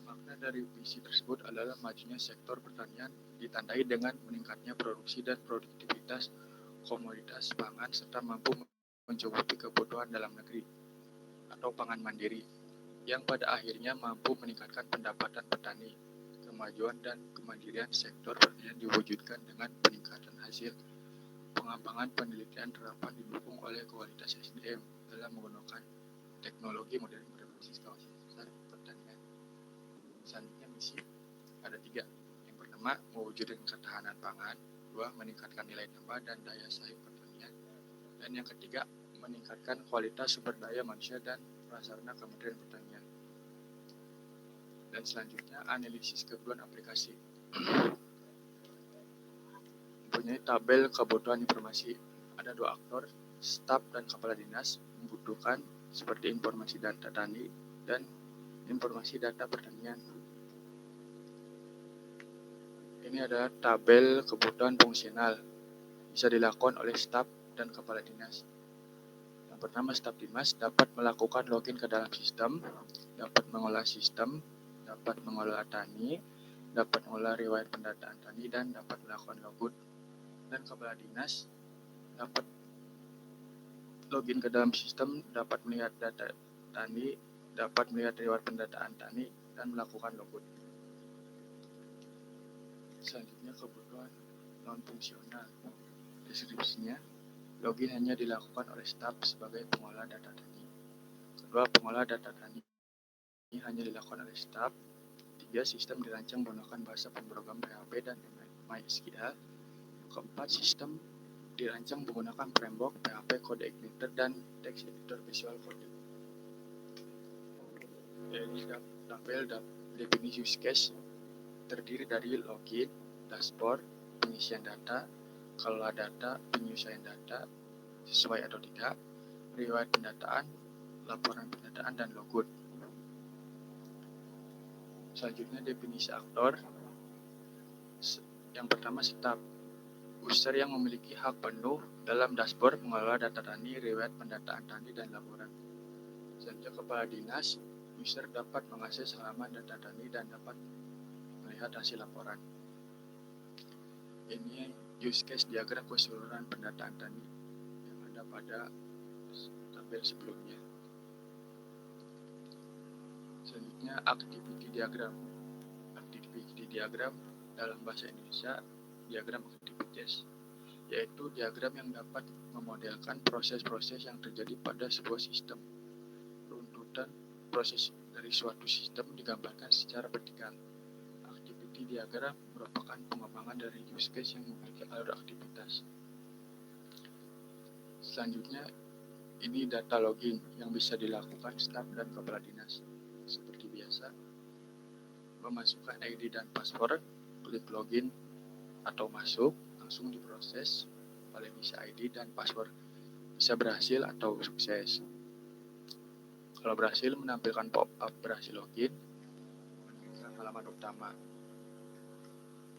Makna Makna dari visi tersebut adalah majunya sektor pertanian ditandai dengan meningkatnya produksi dan produktivitas komoditas pangan serta mampu mencukupi kebutuhan dalam negeri atau pangan mandiri yang pada akhirnya mampu meningkatkan pendapatan petani. Kemajuan dan kemandirian sektor pertanian diwujudkan dengan peningkatan hasil pengembangan penelitian terapan didukung oleh kualitas SDM dalam menggunakan teknologi modern berbasis kawasan besar pertanian. Selanjutnya misi ada 3. Yang pertama, mewujudkan ketahanan pangan. 2. Meningkatkan nilai tambah dan daya saing pertanian. Dan yang ketiga, meningkatkan kualitas sumber daya manusia dan prasarana Kementerian Pertanian. Dan selanjutnya, analisis kebutuhan aplikasi. Mempunyai tabel kebutuhan informasi. Ada 2 aktor, staf dan kepala dinas, membutuhkan seperti informasi data tani dan informasi data pertanian. Ini adalah tabel kebutuhan fungsional. Bisa dilakukan oleh staf dan kepala dinas. Yang pertama, staf dinas dapat melakukan login ke dalam sistem, dapat mengolah sistem, dapat mengolah tani, dapat mengolah riwayat pendataan tani, dan dapat melakukan logout. Dan kepala dinas dapat login ke dalam sistem, dapat melihat data tani, dapat melihat riwayat pendataan tani, dan melakukan logout. Selanjutnya, kebutuhan non-fungsional. Deskripsinya, login hanya dilakukan oleh staf sebagai pengolah data tani. Kedua, pengolah data tani ini hanya dilakukan oleh staf. 3. Sistem dirancang menggunakan bahasa pemrogram PHP dan MySQL. Keempat, sistem dirancang menggunakan framework PHP, Code Igniter, dan Text Editor Visual Code. Ini tabel definisi use case terdiri dari login, dashboard, pengisian data, kelola data, penyesuaian data sesuai atau tidak, riwayat pendataan, laporan pendataan, dan logout. Selanjutnya, definisi aktor. Yang pertama, staf. User yang memiliki hak penuh dalam dashboard mengelola data tani, riwayat pendataan tani, dan laporan. Selanjutnya, kepala dinas. User dapat mengakses halaman data tani dan dapat melihat hasil laporan. Ini use case diagram keseluruhan pendataan tani yang ada pada tabel sebelumnya. Selanjutnya, activity diagram. Activity diagram dalam bahasa Indonesia diagram aktivitas, yaitu diagram yang dapat memodelkan proses-proses yang terjadi pada sebuah sistem. Runtutan proses dari suatu sistem digambarkan secara vertikal. Activity diagram merupakan pengembangan dari use case yang memiliki alur aktivitas. Selanjutnya, ini data login yang bisa dilakukan staf dan kepala dinas. Seperti biasa, memasukkan ID dan password, klik login atau masuk, langsung diproses oleh bisa ID dan password. Bisa berhasil atau sukses. Kalau berhasil, menampilkan pop-up berhasil login, menampilkan halaman utama.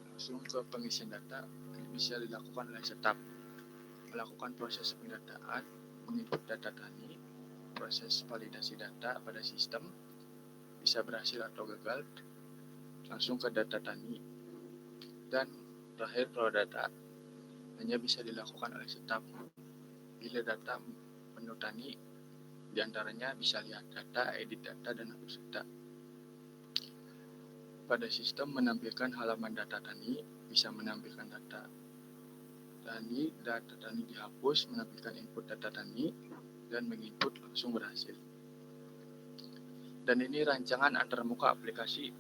Langsung ke pengisian data, ini bisa dilakukan oleh staf. Melakukan proses pendataan, menginput data tani, proses validasi data pada sistem, bisa berhasil atau gagal, langsung ke data tani. Dan terakhir, kalau data hanya bisa dilakukan oleh staf. Bila data menu tani, diantaranya bisa lihat data, edit data, dan hapus data. Pada sistem menampilkan halaman data tani, bisa menampilkan data tani dihapus, menampilkan input data tani, dan menginput langsung berhasil. Dan ini rancangan antarmuka aplikasi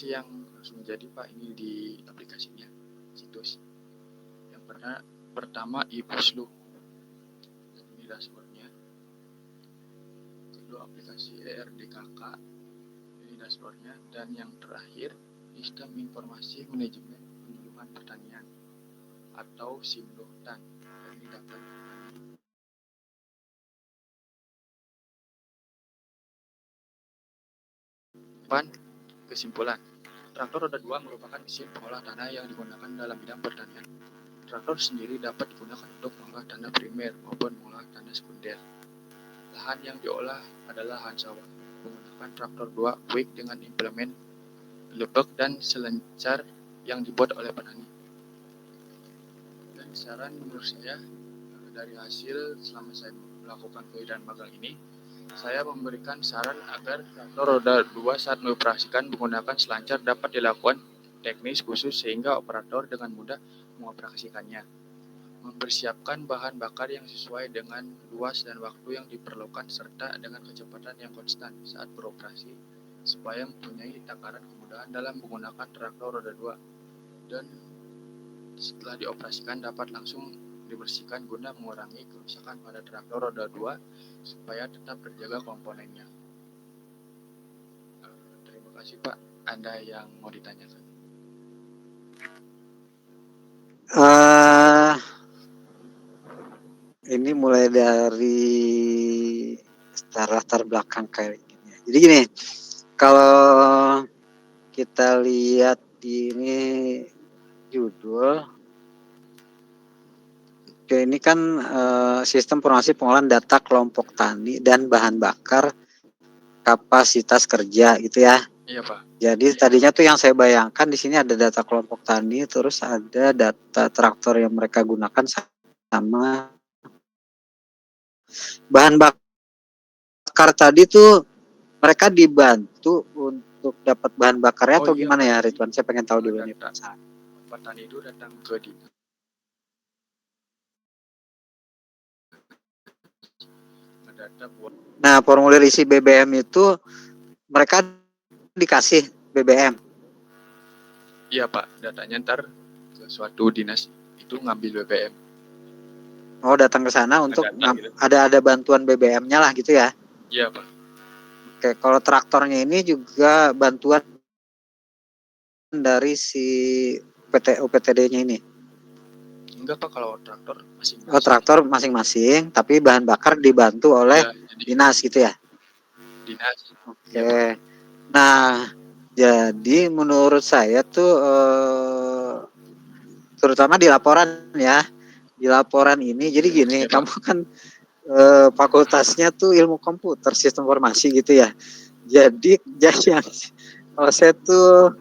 yang langsung jadi Pak, ini di aplikasinya, situs. Yang pertama ePuslu, ini dashboardnya. Kedua, aplikasi ERDKK, ini dashboardnya. Dan yang terakhir, sistem informasi manajemen penyuluhan pertanian atau SIMLUHTAN. Ini daftar kesimpulan. Traktor roda 2 merupakan mesin pengolah tanah yang digunakan dalam bidang pertanian. Traktor sendiri dapat digunakan untuk mengolah tanah primer maupun mengolah tanah sekunder. Lahan yang diolah adalah lahan sawah. menggunakan traktor 2 Buick dengan implemen gelebek dan selencar yang dibuat oleh petani. Dan saran menurut saya dari hasil selama saya melakukan kegiatan magang ini, saya memberikan saran agar traktor roda 2 saat mengoperasikan menggunakan selancar dapat dilakukan teknis khusus sehingga operator dengan mudah mengoperasikannya. Mempersiapkan bahan bakar yang sesuai dengan luas dan waktu yang diperlukan serta dengan kecepatan yang konstan saat beroperasi supaya mempunyai takaran kemudahan dalam menggunakan traktor roda 2 dan setelah dioperasikan dapat langsung dibersihkan guna mengurangi kerusakan pada traktor roda 2 supaya tetap terjaga komponennya. Terima kasih Pak. Ada yang mau ditanyakan? Ini mulai dari latar belakang kayak gini. Jadi gini, kalau kita lihat ini judul, oke, ini kan sistem informasi pengolahan data kelompok tani dan bahan bakar kapasitas kerja gitu ya. Iya Pak. Jadi tadinya tuh yang saya bayangkan di sini ada data kelompok tani, terus ada data traktor yang mereka gunakan sama bahan bakar tadi tuh mereka dibantu untuk dapat bahan bakarnya atau gimana ya Ridwan? Saya pengen tahu dulu nih. Petani itu datang ke dinas. Nah, formulir isi BBM itu mereka dikasih BBM. Iya Pak, datanya ntar ke suatu dinas itu ngambil BBM. Oh, datang ke sana untuk ada bantuan BBM-nya lah gitu ya? Iya Pak. Oke, kalau traktornya ini juga bantuan dari si UPTD-nya ini? Enggak Pak, kalau traktor masing-masing. Oh, traktor masing-masing, tapi bahan bakar dibantu oleh dinas gitu ya? Dinas. Oke. Ya, nah, jadi menurut saya tuh terutama di laporan ya, di laporan ini jadi gini, ya, kamu kan fakultasnya tuh ilmu komputer, sistem informasi gitu ya. Jadi kalau saya tuh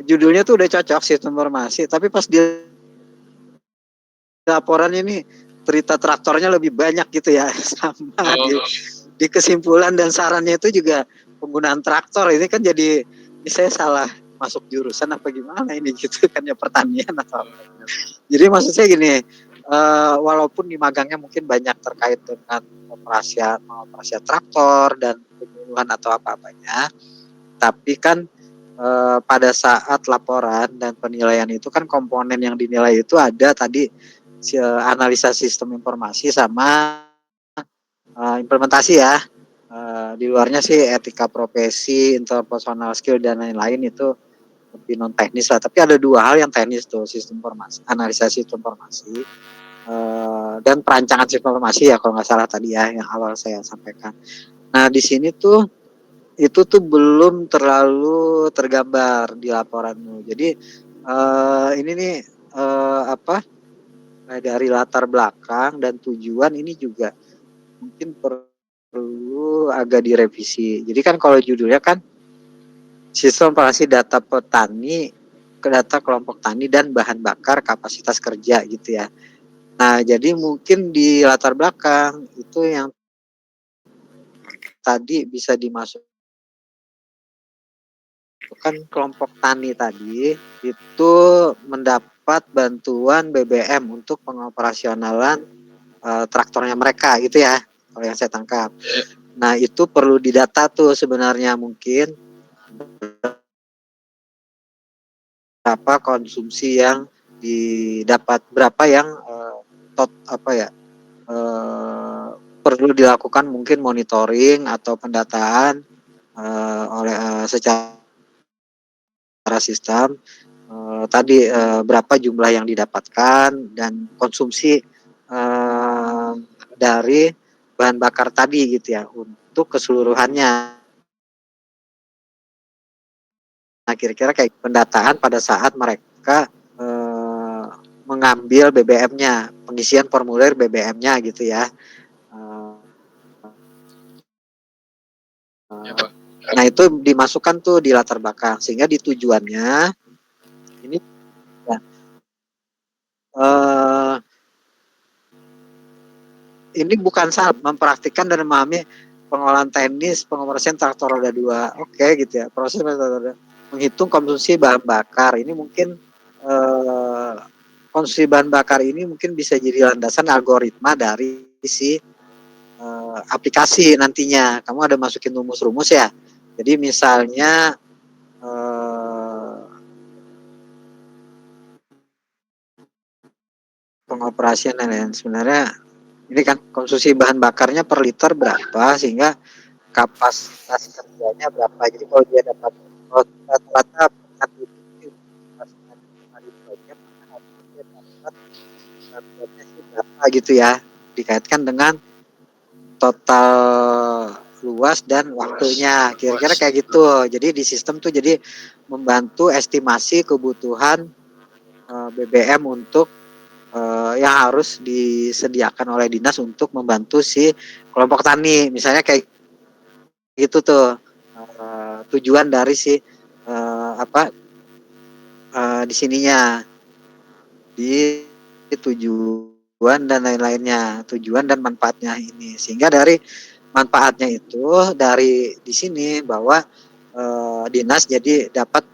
judulnya tuh udah cocok sistem informasi, tapi pas di laporan ini cerita traktornya lebih banyak gitu ya, sama di kesimpulan dan sarannya itu juga penggunaan traktor. Ini kan jadi ini saya salah masuk jurusan apa gimana ini gitu kan ya, pertanian atau apa. Jadi maksud saya gini, walaupun di magangnya mungkin banyak terkait dengan operasi traktor dan penyuluhan atau apa-apanya, tapi kan pada saat laporan dan penilaian itu kan komponen yang dinilai itu ada tadi analisa sistem informasi sama implementasi ya. Di luarnya sih etika profesi, interpersonal skill dan lain-lain itu lebih non teknis lah. Tapi ada dua hal yang teknis tuh, sistem informasi, analisa sistem informasi dan perancangan sistem informasi ya kalau nggak salah tadi ya yang awal saya sampaikan. Nah di sini tuh itu tuh belum terlalu tergambar di laporanmu. Jadi ini nih dari latar belakang dan tujuan ini juga mungkin perlu agak direvisi. Jadi kan kalau judulnya kan sistem informasi data petani ke data kelompok tani dan bahan bakar kapasitas kerja gitu ya. Nah, jadi mungkin di latar belakang itu yang tadi bisa dimasukkan kelompok tani tadi itu mendapat bantuan BBM untuk pengoperasionalan traktornya mereka gitu ya, kalau yang saya tangkap. Nah, itu perlu didata tuh sebenarnya mungkin berapa konsumsi yang didapat, berapa yang perlu dilakukan mungkin monitoring atau pendataan oleh secara sistem tadi berapa jumlah yang didapatkan dan konsumsi dari bahan bakar tadi gitu ya untuk keseluruhannya. Nah, kira-kira kayak pendataan pada saat mereka mengambil BBM-nya, pengisian formulir BBM-nya gitu ya. Ya, Pak. Nah itu dimasukkan tuh di latar belakang sehingga di tujuannya ini ya, eh, ini bukan salah mempraktikkan dan memahami pengolahan teknis pengoperasian traktor roda 2. Oke gitu ya. Proses menghitung konsumsi bahan bakar. Ini mungkin konsumsi bahan bakar ini mungkin bisa jadi landasan algoritma dari si aplikasi nantinya. Kamu ada masukin rumus-rumus ya. Jadi misalnya pengoperasian dan lain sebenarnya ini kan konsumsi bahan bakarnya per liter berapa sehingga kapasitas kerjanya berapa. Jadi kalau dia dapat rata-rata berapa gitu ya, dikaitkan dengan total luas dan waktunya, kira-kira kayak gitu. Jadi di sistem tuh jadi membantu estimasi kebutuhan BBM untuk yang harus disediakan oleh dinas untuk membantu si kelompok tani, misalnya kayak gitu tuh tujuan dari si di sininya di tujuan dan lain-lainnya, tujuan dan manfaatnya ini, sehingga dari manfaatnya itu dari di sini bahwa dinas jadi dapat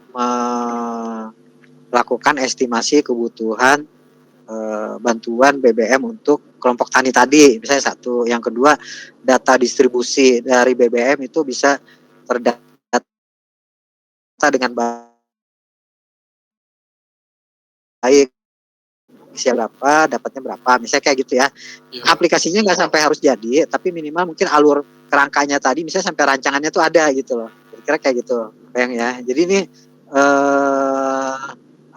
melakukan estimasi kebutuhan bantuan BBM untuk kelompok tani tadi, misalnya satu. Yang kedua, data distribusi dari BBM itu bisa terdata dengan baik, siapa berapa, dapatnya berapa, misalnya kayak gitu ya. Aplikasinya nggak sampai harus jadi, tapi minimal mungkin alur kerangkanya tadi, misalnya sampai rancangannya tuh ada gitu loh. Kira-kira kayak gitu, bayang ya. Jadi ini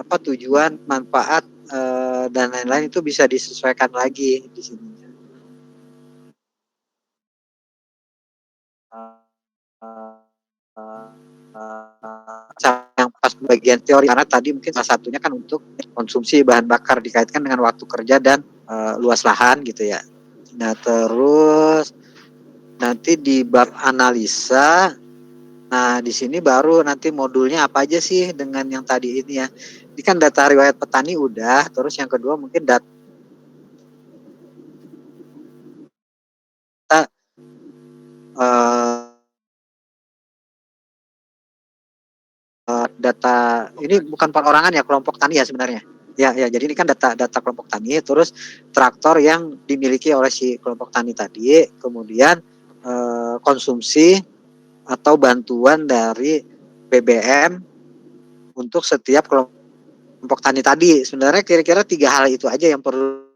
tujuan, manfaat dan lain-lain itu bisa disesuaikan lagi di sini. Yang pas bagian teori, karena tadi mungkin salah satunya kan untuk konsumsi bahan bakar dikaitkan dengan waktu kerja dan luas lahan gitu ya. Nah terus nanti di bab analisa, nah di sini baru nanti modulnya apa aja sih dengan yang tadi ini ya. Ini kan data riwayat petani udah, terus yang kedua mungkin data data ini bukan perorangan ya, kelompok tani ya sebenarnya. Ya, jadi ini kan data kelompok tani, terus traktor yang dimiliki oleh si kelompok tani tadi, kemudian konsumsi atau bantuan dari BBM untuk setiap kelompok tani tadi. Sebenarnya kira-kira 3 hal itu aja yang perlu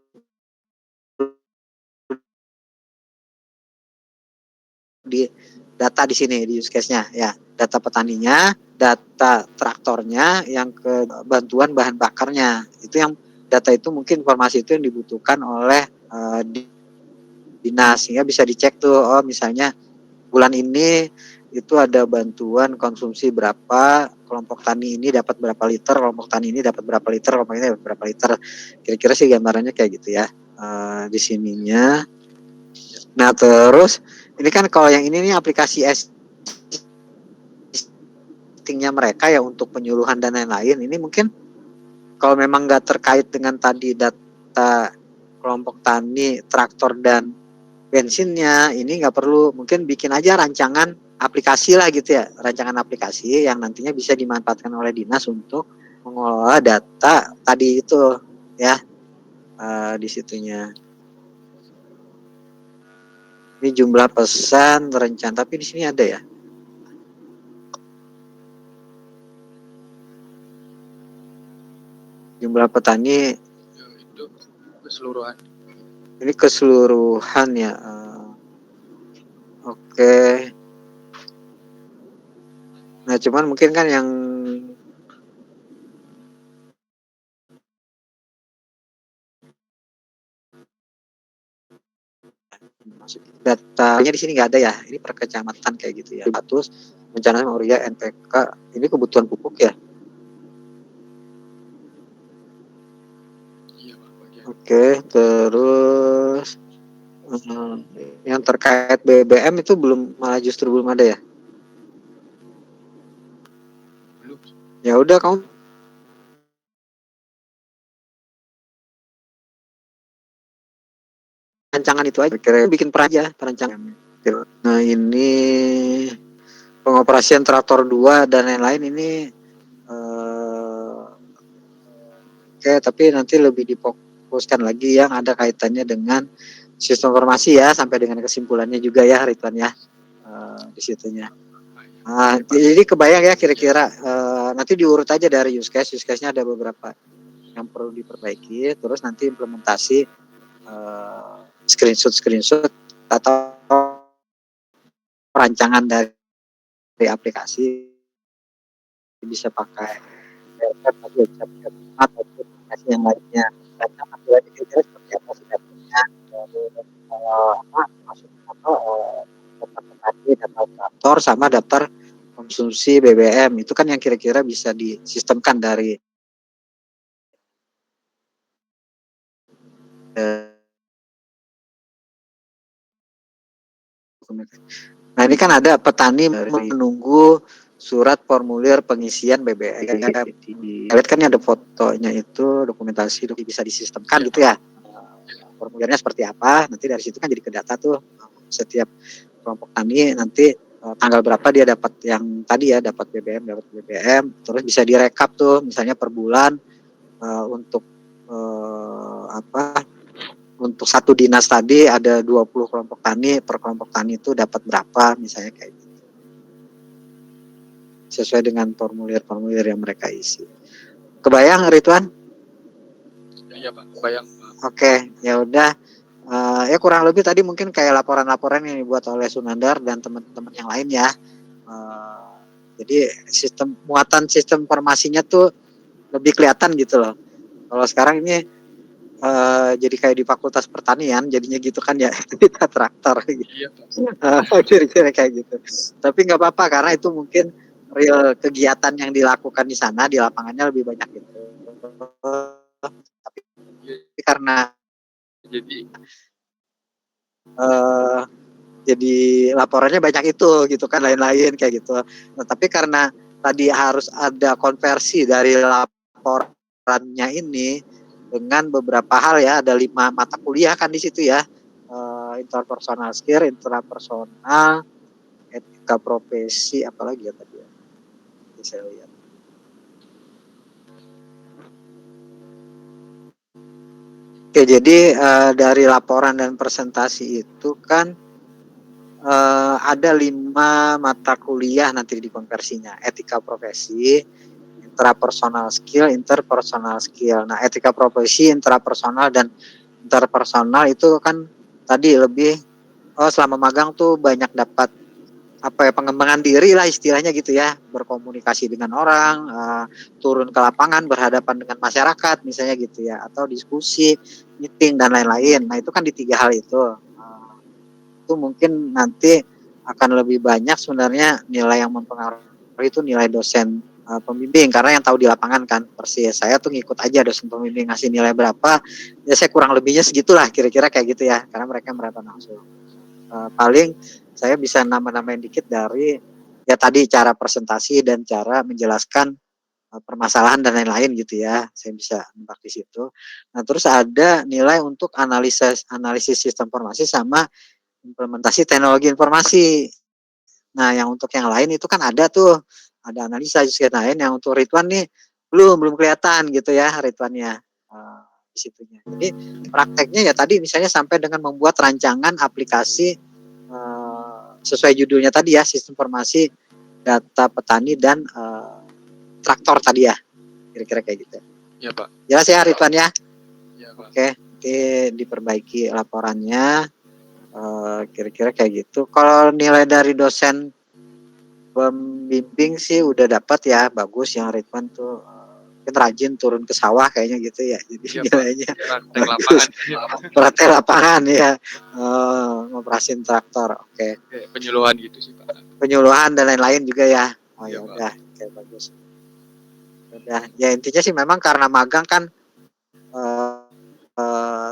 di data di sini, di use case-nya ya. Data petaninya, data traktornya, yang ke bantuan bahan bakarnya. Itu yang data itu mungkin informasi itu yang dibutuhkan oleh dinas, sehingga bisa dicek tuh, oh misalnya bulan ini itu ada bantuan konsumsi berapa, kelompok tani ini dapat berapa liter, kelompok tani ini dapat berapa liter, kelompok ini dapat berapa liter. Kira-kira sih gambarannya kayak gitu ya di sininya. Nah terus ini kan kalau yang ini nih aplikasi nya mereka ya untuk penyuluhan dan lain-lain. Ini mungkin kalau memang nggak terkait dengan tadi data kelompok tani, traktor dan bensinnya, ini nggak perlu, mungkin bikin aja rancangan aplikasi lah gitu ya, rancangan aplikasi yang nantinya bisa dimanfaatkan oleh dinas untuk mengelola data tadi itu ya di situnya. Ini jumlah pesan rencana, tapi di sini ada ya. Jumlah petani Ya, itu keseluruhan. ini keseluruhan ya. Oke. Nah cuman mungkin kan yang datanya di sini nggak ada ya. Ini per kecamatan kayak gitu ya. Status bencana Mauria NPK, ini kebutuhan pupuk ya. Iya, Pak. Oke, terus yang terkait BBM itu belum, malah justru belum ada ya. Ya udah kamu rancangan itu aja, kira bikin perancangan. Nah ini pengoperasian traktor 2 dan lain-lain ini oke, tapi nanti lebih difokuskan lagi yang ada kaitannya dengan sistem informasi ya, sampai dengan kesimpulannya juga ya Ridwan ya, di situnya. Jadi kebayang ya kira-kira nanti diurut aja dari use case-nya ada beberapa yang perlu diperbaiki, terus nanti implementasi screenshot atau perancangan dari aplikasi bisa pakai ataupun aplikasi yang lainnya. Dan aplikasi kira-kira seperti apa sih dapurnya, masuk atau daftar petani, daftar operator sama daftar konsumsi BBM itu kan yang kira-kira bisa disistemkan dari nah ini kan ada petani menunggu surat formulir pengisian BBM. Lihat kan ada fotonya itu, dokumentasi bisa disistemkan gitu ya. Formulirnya seperti apa, nanti dari situ kan jadi ke data tuh setiap kelompok tani nanti tanggal berapa dia dapat yang tadi ya, dapat BBM, terus bisa direkap tuh misalnya per bulan untuk untuk satu dinas tadi ada 20 kelompok tani, per kelompok tani itu dapat berapa misalnya kayak gitu. Sesuai dengan formulir-formulir yang mereka isi. Kebayang Ridwan? Iya Pak, kebayang. Oke, ya udah. Ya kurang lebih tadi mungkin kayak laporan-laporan yang dibuat oleh Sunandar dan teman-teman yang lain ya. Jadi muatan sistem informasinya tuh lebih kelihatan gitu loh. Kalau sekarang ini jadi kayak di Fakultas Pertanian jadinya gitu kan ya, kita traktor gitu. Iya Pak. Kira-kira kayak gitu. Tapi nggak apa-apa karena itu mungkin real kegiatan yang dilakukan di sana di lapangannya lebih banyak gitu. Tapi karena jadi laporannya banyak itu gitu kan, lain-lain kayak gitu. Nah, tapi karena tadi harus ada konversi dari laporannya ini dengan beberapa hal ya, ada 5 mata kuliah kan di situ ya, interpersonal skill, intrapersonal, etika profesi, apalagi ya tadi ya. Jadi saya lihat. Oke, jadi dari laporan dan presentasi itu kan ada 5 mata kuliah nanti dikonversinya, etika profesi, intrapersonal skill, interpersonal skill. Nah, etika profesi, intrapersonal dan interpersonal itu kan tadi lebih selama magang tuh banyak dapat pengembangan diri lah istilahnya gitu ya, berkomunikasi dengan orang, turun ke lapangan, berhadapan dengan masyarakat misalnya gitu ya, atau diskusi, meeting dan lain-lain. Nah, itu kan di 3 hal itu. Itu mungkin nanti akan lebih banyak sebenarnya nilai yang mempengaruhi itu nilai dosen pembimbing, karena yang tahu di lapangan kan persis. Saya tuh ngikut aja dosen pembimbing ngasih nilai berapa, ya saya kurang lebihnya segitulah kira-kira kayak gitu ya, karena mereka meraba langsung. Paling saya bisa nambah-nambahin dikit dari ya tadi cara presentasi dan cara menjelaskan permasalahan dan lain-lain gitu ya, saya bisa nembak di situ. Nah, terus ada nilai untuk analisis sistem informasi sama implementasi teknologi informasi. Nah, yang untuk yang lain itu kan ada tuh, ada analisa juga lain. Yang untuk Ridwan nih belum kelihatan gitu ya Ridwannya di situnya. Jadi prakteknya ya tadi misalnya sampai dengan membuat rancangan aplikasi sesuai judulnya tadi ya, sistem informasi data petani dan traktor tadi ya, kira-kira kayak gitu. Iya Pak. Jelas ya Ridwan ya? Iya Pak. Oke, nanti diperbaiki laporannya. Kira-kira kayak gitu. Kalau nilai dari dosen pembimbing sih udah dapat ya, bagus. Yang Ridwan tuh mungkin rajin turun ke sawah kayaknya gitu ya, jadi Iya, nilainya praktek lapangan. praktek lapangan ya, ngoperasin traktor. Oke. Penyuluhan gitu sih Pak. Penyuluhan dan lain-lain juga ya. Oh Iya, ya udah, oke bagus. Udah, ya intinya sih memang karena magang kan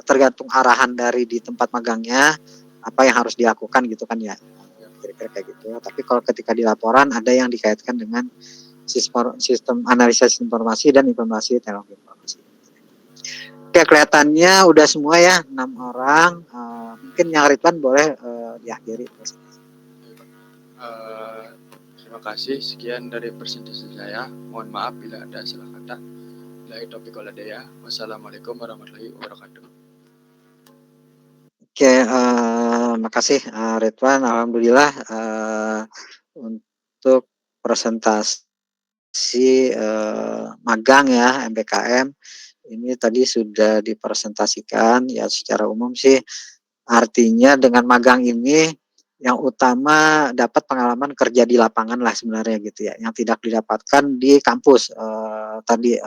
tergantung arahan dari di tempat magangnya apa yang harus dilakukan gitu kan ya, kira-kira kayak gitu. Tapi kalau ketika di laporan ada yang dikaitkan dengan sistem analisis informasi dan informasi teknologi informasi. Oke, kelihatannya udah semua ya, 6 orang. Mungkin yang Ridwan boleh diakhiri. Terima kasih. Sekian dari presentasi saya. Mohon maaf bila ada salah kata. Lahi taufiq wal hidayah. Wassalamualaikum warahmatullahi wabarakatuh. Oke, makasih Ridwan. Alhamdulillah untuk presentasi magang ya MBKM ini tadi sudah dipresentasikan ya secara umum sih. Artinya dengan magang ini yang utama dapat pengalaman kerja di lapangan lah sebenarnya gitu ya, yang tidak didapatkan di kampus tadi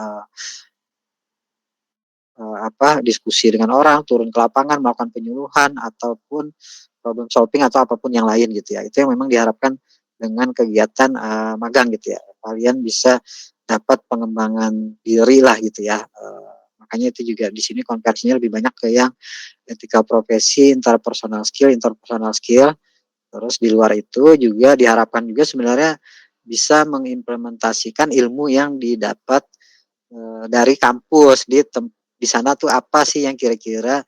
diskusi dengan orang, turun ke lapangan, melakukan penyuluhan ataupun problem solving atau apapun yang lain gitu ya. Itu yang memang diharapkan dengan kegiatan magang gitu ya. Kalian bisa dapat pengembangan diri lah gitu ya. Makanya itu juga di sini konversinya lebih banyak ke yang etika profesi, interpersonal skill. Terus di luar itu juga diharapkan juga sebenarnya bisa mengimplementasikan ilmu yang didapat dari kampus di sana tuh apa sih yang kira-kira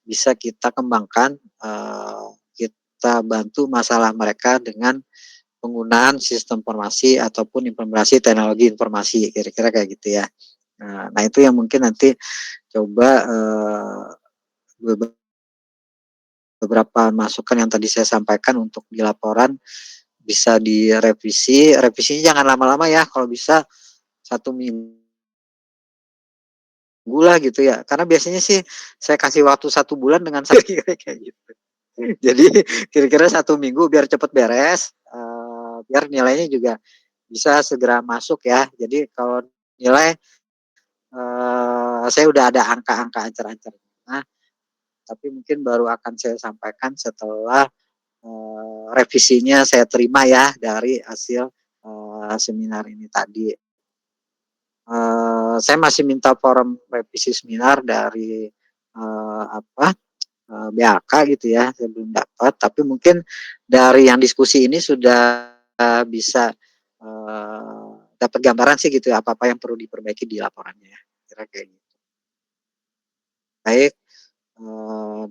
bisa kita kembangkan, kita bantu masalah mereka dengan penggunaan sistem informasi ataupun implementasi teknologi informasi, kira-kira kayak gitu ya. Nah itu yang mungkin nanti coba beberapa masukan yang tadi saya sampaikan untuk di laporan bisa direvisi. Revisinya jangan lama-lama ya, kalau bisa 1 minggu lah gitu ya. Karena biasanya sih saya kasih waktu 1 bulan dengan saya kayak gitu. Jadi kira-kira 1 minggu biar cepat beres, biar nilainya juga bisa segera masuk ya. Jadi kalau nilai saya udah ada angka-angka ancer-ancernya, tapi mungkin baru akan saya sampaikan setelah revisinya saya terima ya dari hasil seminar ini tadi. Saya masih minta forum revisi seminar dari BAK gitu ya, saya belum dapat, tapi mungkin dari yang diskusi ini sudah bisa dapat gambaran sih gitu ya, apa-apa yang perlu diperbaiki di laporannya ya, kira kayak gitu. Baik,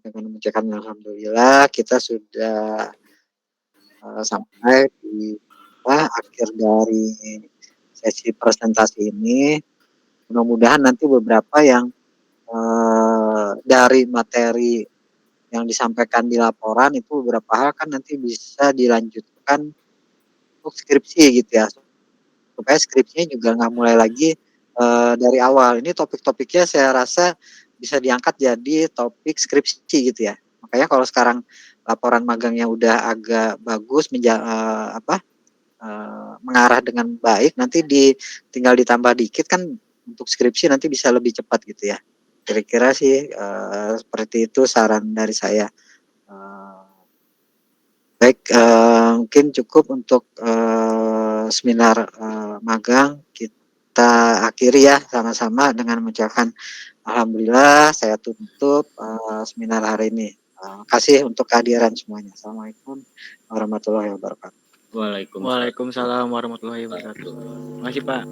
dengan mengucapkan alhamdulillah kita sudah sampai di akhir dari sesi presentasi ini. Mudah-mudahan nanti beberapa yang dari materi yang disampaikan di laporan itu beberapa hal kan nanti bisa dilanjutkan untuk skripsi gitu ya, supaya skripsinya juga nggak mulai lagi dari awal. Ini topik-topiknya saya rasa bisa diangkat jadi topik skripsi gitu ya. Makanya kalau sekarang laporan magangnya udah agak bagus, mengarah dengan baik, nanti tinggal ditambah dikit kan untuk skripsi nanti bisa lebih cepat gitu ya. Kira-kira sih seperti itu saran dari saya. Baik, mungkin cukup untuk seminar magang kita akhiri ya sama-sama dengan mengucapkan alhamdulillah. Saya tutup seminar hari ini. Terima kasih untuk kehadiran semuanya. Assalamualaikum warahmatullahi wabarakatuh. Waalaikumsalam. Waalaikumsalam warahmatullahi wabarakatuh. Terima kasih Pak.